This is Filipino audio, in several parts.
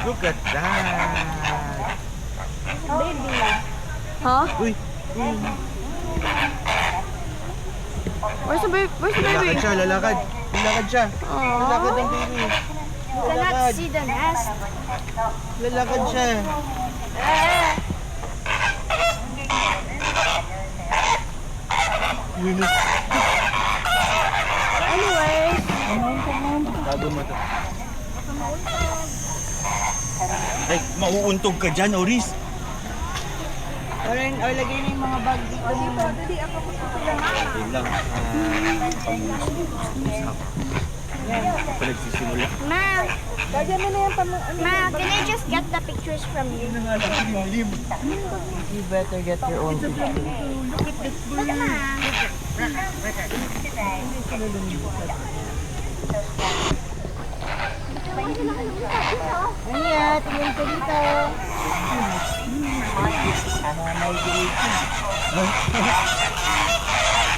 Look at that. Baby. Huh? Uy, Where's the baby? Where's the lalakad baby? siya, lalakad. Lalakad siya. Lalakad ang baby. You cannot see the nest. Lalakad siya. Yun. Anyway. Tago mo to. Ay, mauuntog ka dyan, Oris. Or lagay na yung mga bag dito. Yun lang. Ako nagsisimula. Ma, lagyan mo na yung Ma, can I just get the pictures from you? You better get your own picture. Basta na. Ania, tingin ko dito.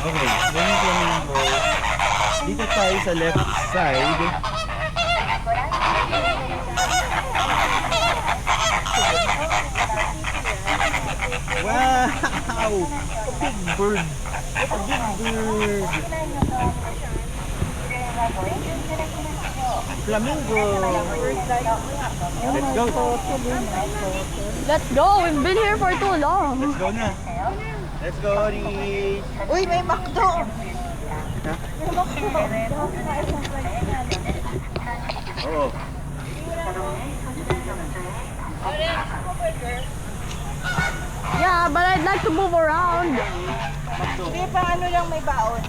Okay, ganito lang yung ball. Dito tayo sa left side. Wow! A big bird! A big bird! Flamingo! Let's go! Let's go. We've been here for too long. Let's go na! Let's go, Ori! Uy, may McDo! Oo. Yeah, but I'd like to move around. Hindi pa ano lang may baon.